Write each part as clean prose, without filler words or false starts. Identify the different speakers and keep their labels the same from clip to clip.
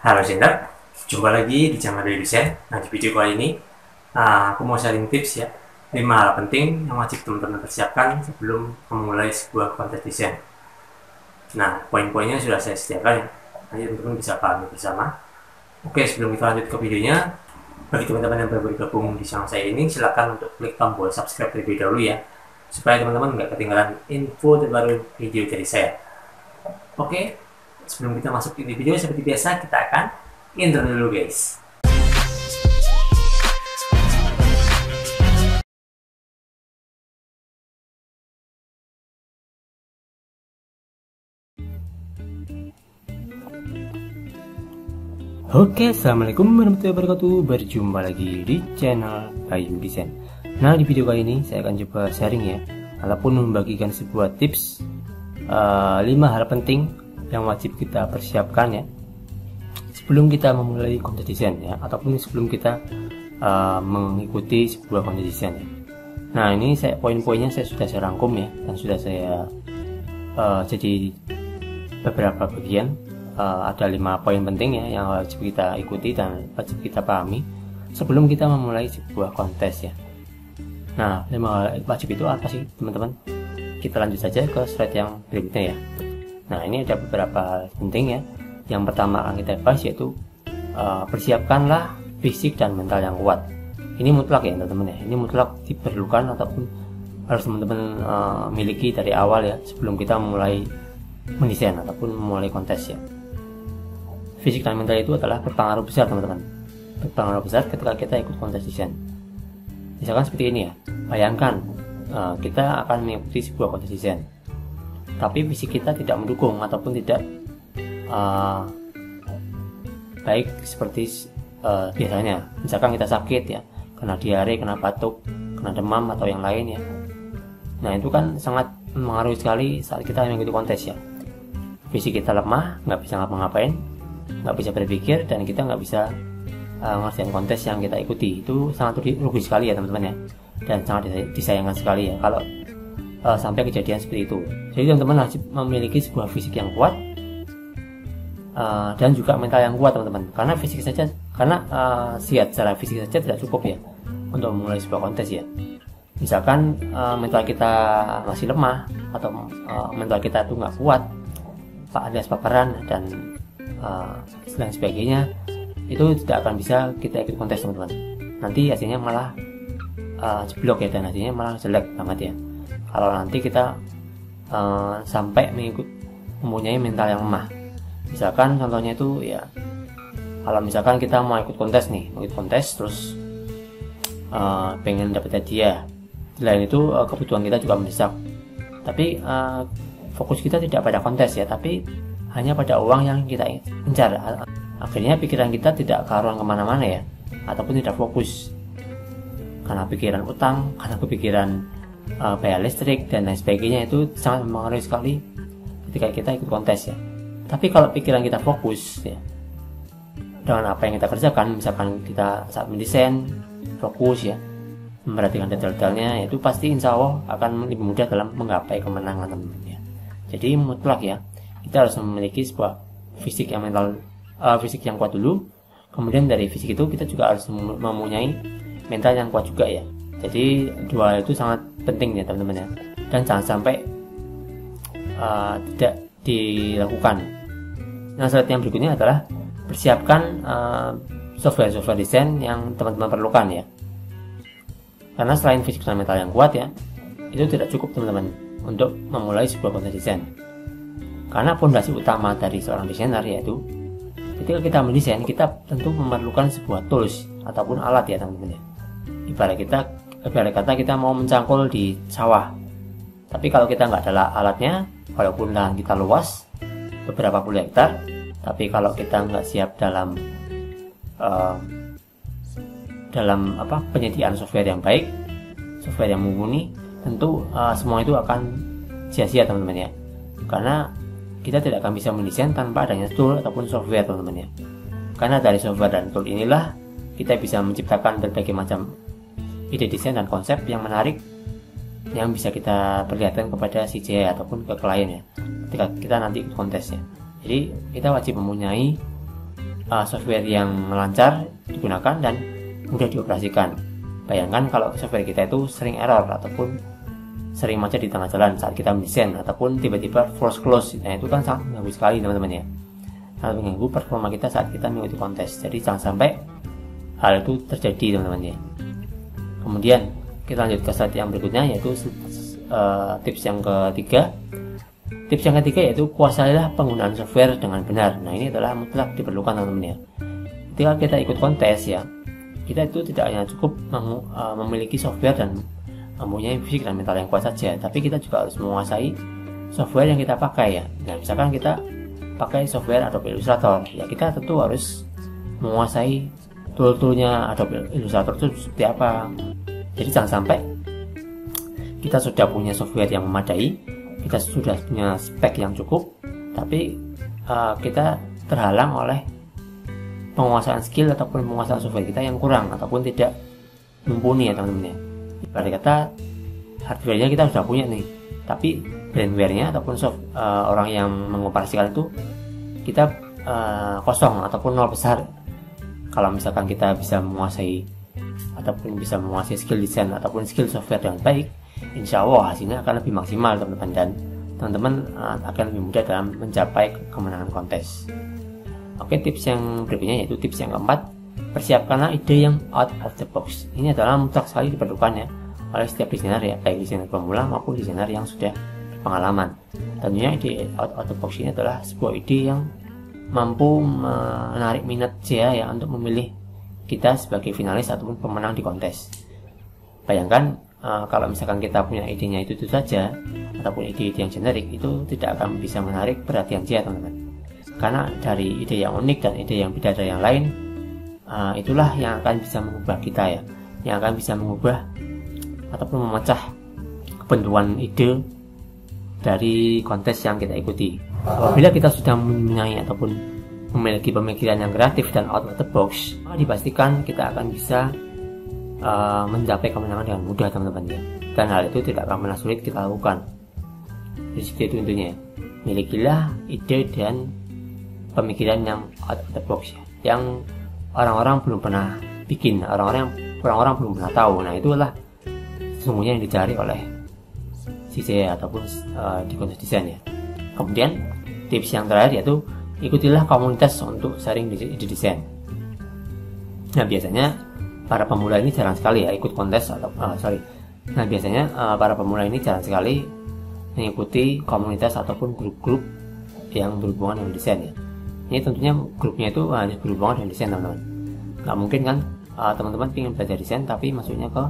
Speaker 1: Halo Center, jumpa lagi di channel Dari Desain. Nah, di video kali ini aku mau sharing tips ya 5 hal penting yang wajib teman-teman persiapkan sebelum memulai sebuah konten desain. Nah, poin-poinnya sudah saya sediakan ya, nanti teman-teman bisa pahami bersama. Oke, sebelum kita lanjut ke videonya, bagi teman-teman yang baru bergabung di channel saya ini, silakan untuk klik tombol subscribe terlebih dahulu ya, supaya teman-teman nggak ketinggalan info terbaru video dari saya. Oke, sebelum kita masuk ke video, seperti biasa kita akan intro dulu guys. Oke, assalamualaikum warahmatullahi wabarakatuh. Berjumpa lagi di channel Bayu Desain. Nah, di video kali ini saya akan coba sharing ya, ataupun membagikan sebuah tips 5 hal penting yang wajib kita persiapkan ya sebelum kita memulai konten desain ya, ataupun sebelum kita mengikuti sebuah konten desain ya. Nah, ini saya poin-poinnya saya sudah saya rangkum ya, dan sudah saya jadi beberapa bagian. Ada 5 poin penting ya yang wajib kita ikuti dan wajib kita pahami sebelum kita memulai sebuah kontes ya. Nah, 5 hal wajib itu apa sih teman-teman? Kita lanjut saja ke slide yang berikutnya ya. Nah, ini ada beberapa hal penting ya. Yang pertama akan kita bahas yaitu persiapkanlah fisik dan mental yang kuat. Ini mutlak ya teman-teman ya. Ini mutlak diperlukan ataupun harus teman-teman miliki dari awal ya sebelum kita memulai mendesain ataupun memulai kontes ya. Fisik dan mental itu adalah berpengaruh besar teman-teman. Berpengaruh besar ketika kita ikut kontes desain. Misalkan seperti ini ya. Bayangkan kita akan mengikuti sebuah kontes desain, tapi fisik kita tidak mendukung ataupun tidak baik seperti biasanya. Misalkan kita sakit ya, kena diare, kena batuk, kena demam atau yang lain ya. Nah, itu kan sangat mempengaruhi sekali saat kita mengikuti kontes ya. Fisik kita lemah, nggak bisa ngapa-ngapain, nggak bisa berpikir, dan kita nggak bisa ngerjain kontes yang kita ikuti. Itu sangat rugi sekali ya teman-teman ya, dan sangat disayangkan sekali ya kalau sampai kejadian seperti itu. Jadi teman-teman wajib memiliki sebuah fisik yang kuat dan juga mental yang kuat teman-teman. Karena fisik saja, karena sihat secara fisik saja tidak cukup ya untuk memulai sebuah kontes ya. Misalkan mental kita masih lemah atau mental kita itu nggak kuat, alias paparan dan lain sebagainya, itu tidak akan bisa kita ikut kontes teman-teman. Nanti hasilnya malah jeblok ya, dan hasilnya malah jelek banget ya kalau nanti kita sampai mempunyai mental yang lemah. Misalkan contohnya itu ya, kalau misalkan kita mau ikut kontes nih, terus pengen dapat hadiah. Selain itu kebutuhan kita juga mendesak, tapi fokus kita tidak pada kontes ya, tapi hanya pada uang yang kita incar. Akhirnya pikiran kita tidak karuan kemana-mana ya, ataupun tidak fokus karena pikiran utang, karena kepikiran bayar listrik dan lain sebagainya. Itu sangat mempengaruhi sekali ketika kita ikut kontes ya. Tapi kalau pikiran kita fokus ya dengan apa yang kita kerjakan, misalkan kita saat mendesain fokus ya, memperhatikan detail-detailnya, itu pasti insya Allah akan lebih mudah dalam menggapai kemenangan teman-teman ya. Jadi mutlak ya, kita harus memiliki sebuah fisik yang fisik yang kuat dulu. Kemudian dari fisik itu kita juga harus mempunyai mental yang kuat juga ya. Jadi dua hal itu sangat penting ya teman-teman ya, dan jangan sampai tidak dilakukan. Nah, slide yang berikutnya adalah persiapkan software desain yang teman-teman perlukan ya. Karena selain fisik dan mental yang kuat ya, itu tidak cukup teman-teman untuk memulai sebuah konten desain. Karena pondasi utama dari seorang desainer yaitu ketika kita mendesain, kita tentu memerlukan sebuah tools ataupun alat ya teman-teman ya. Ibarat kata kita mau mencangkul di sawah, tapi kalau kita nggak ada alatnya, walaupun lahan kita luas beberapa puluh hektar, tapi kalau kita nggak siap dalam penyediaan software yang baik, software yang mumpuni, tentu semua itu akan sia-sia teman-teman ya. Karena kita tidak akan bisa mendesain tanpa adanya tool ataupun software teman-teman ya. Karena dari software dan tool inilah kita bisa menciptakan berbagai macam ide desain dan konsep yang menarik yang bisa kita perlihatkan kepada CJ ataupun ke klien ya ketika kita nanti ikut kontesnya. Jadi kita wajib mempunyai software yang lancar digunakan dan mudah dioperasikan. Bayangkan kalau software kita itu sering error ataupun sering macet di tengah jalan saat kita mendesain, ataupun tiba-tiba force close. Nah, itu kan sangat mengganggu sekali teman-teman ya, sangat mengganggu performa kita saat kita mengikuti kontes. Jadi jangan sampai hal itu terjadi teman-teman ya. Kemudian kita lanjut ke slide yang berikutnya, yaitu tips yang ketiga. Tips yang ketiga yaitu kuasailah penggunaan software dengan benar. Nah, ini adalah mutlak diperlukan teman-teman ya. Ketika kita ikut kontes ya, kita itu tidak hanya cukup memiliki software dan mempunyai fisik dan mental yang kuat saja, tapi kita juga harus menguasai software yang kita pakai ya. Nah, misalkan kita pakai software Adobe Illustrator, ya kita tentu harus menguasai tool-toolnya Adobe Illustrator itu seperti apa. Jadi jangan sampai kita sudah punya software yang memadai, kita sudah punya spek yang cukup, tapi kita terhalang oleh penguasaan skill ataupun penguasaan software kita yang kurang ataupun tidak mumpuni ya teman-teman ya. Berarti kata hardware-nya kita sudah punya nih, tapi brandware-nya ataupun orang yang mengoperasikan itu kita kosong ataupun nol besar. Kalau misalkan kita bisa menguasai ataupun bisa menguasai skill desain ataupun skill software dengan baik, insya Allah hasilnya akan lebih maksimal teman-teman, dan teman-teman akan lebih mudah dalam mencapai kemenangan kontes. Oke, tips yang berikutnya yaitu tips yang keempat, persiapkanlah ide yang out of the box. Ini adalah mutlak sekali diperlukan ya oleh setiap desainer ya, baik desainer pemula maupun desainer yang sudah berpengalaman. Tentunya ide out of the box ini adalah sebuah ide yang mampu menarik minat saya ya untuk memilih kita sebagai finalis ataupun pemenang di kontes. Bayangkan kalau misalkan kita punya idenya itu saja ataupun ide-ide yang generik, itu tidak akan bisa menarik perhatian saya teman-teman. Karena dari ide yang unik dan ide yang beda dari yang lain, itulah yang akan bisa mengubah kita ya, yang akan bisa mengubah ataupun memecah kebentuan ide dari kontes yang kita ikuti. Apabila kita sudah mempunyai ataupun memiliki pemikiran yang kreatif dan out of the box, maka dipastikan kita akan bisa mencapai kemenangan dengan mudah teman-teman ya. Dan hal itu tidak akan pernah sulit kita lakukan. Jadi seperti itu intinya. Milikilah ide dan pemikiran yang out of the box ya, yang orang-orang belum pernah bikin, orang-orang belum pernah tahu. Nah, itulah sesungguhnya yang dicari oleh CC ataupun di kontes desain ya. Kemudian tips yang terakhir yaitu ikutilah komunitas untuk sharing ide desain. Nah, biasanya para pemula ini jarang sekali ya ikut kontes atau Nah, biasanya para pemula ini jarang sekali mengikuti komunitas ataupun grup-grup yang berhubungan dengan desain ya. Ini tentunya grupnya itu hanya berhubungan dengan desain teman-teman. Nggak mungkin kan teman-teman ingin belajar desain tapi masuknya ke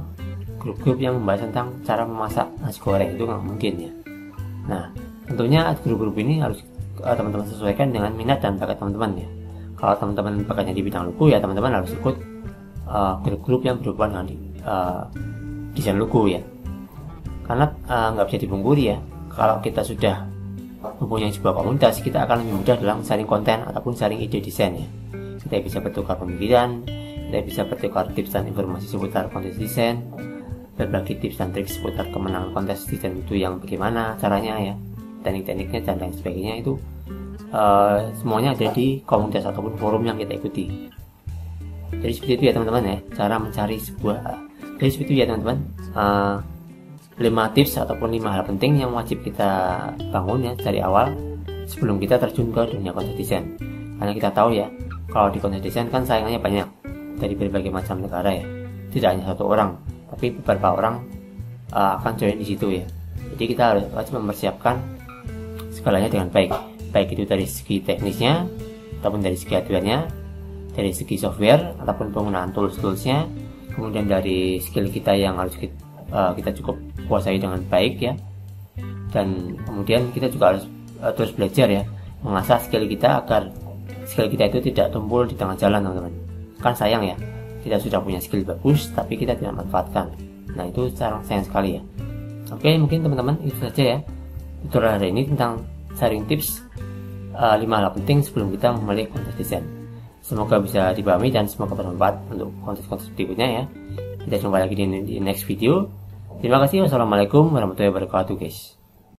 Speaker 1: grup-grup yang membahas tentang cara memasak nasi goreng, itu nggak mungkin ya. Nah, tentunya grup-grup ini harus teman-teman sesuaikan dengan minat dan bakat teman-teman ya. Kalau teman-teman bakatnya di bidang logo ya teman-teman harus ikut grup-grup yang berhubungan dengan desain logo ya. Karena nggak bisa dipungkiri ya, kalau kita sudah mempunyai sebuah komunitas, kita akan lebih mudah dalam sharing konten ataupun sharing ide desain ya. Kita bisa bertukar pemikiran, kita bisa bertukar tips dan informasi seputar kontes desain, berbagi tips dan trik seputar kemenangan kontes desain itu yang bagaimana caranya ya, teknik-tekniknya dan lain sebagainya. Itu semuanya ada di komunitas ataupun forum yang kita ikuti. Jadi seperti itu ya teman-teman ya, cara mencari sebuah jadi seperti itu ya teman-teman, 5 tips ataupun 5 hal penting yang wajib kita bangun ya dari awal sebelum kita terjun ke dunia kontes desain. Karena kita tahu ya, kalau di kontes desain kan saingannya banyak dari berbagai macam negara ya, tidak hanya satu orang tapi beberapa orang akan join di situ ya. Jadi kita harus mempersiapkan segalanya dengan baik, baik itu dari segi teknisnya ataupun dari segi hardware-nya, dari segi software ataupun penggunaan tools-toolsnya, kemudian dari skill kita yang harus kita cukup kuasai dengan baik ya. Dan kemudian kita juga harus terus belajar ya, mengasah skill kita agar skill kita itu tidak tumpul di tengah jalan teman-teman. Kan sayang ya, kita sudah punya skill bagus tapi kita tidak manfaatkan. Nah, itu sayang sekali ya. Oke, mungkin teman-teman itu saja ya tutorial hari ini tentang sharing tips 5 hal penting sebelum kita memulai kontes desain. Semoga bisa dipahami dan semoga bermanfaat untuk kontes-kontes berikutnya ya. Kita jumpa lagi di next video. Terima kasih. Wassalamualaikum warahmatullahi wabarakatuh guys.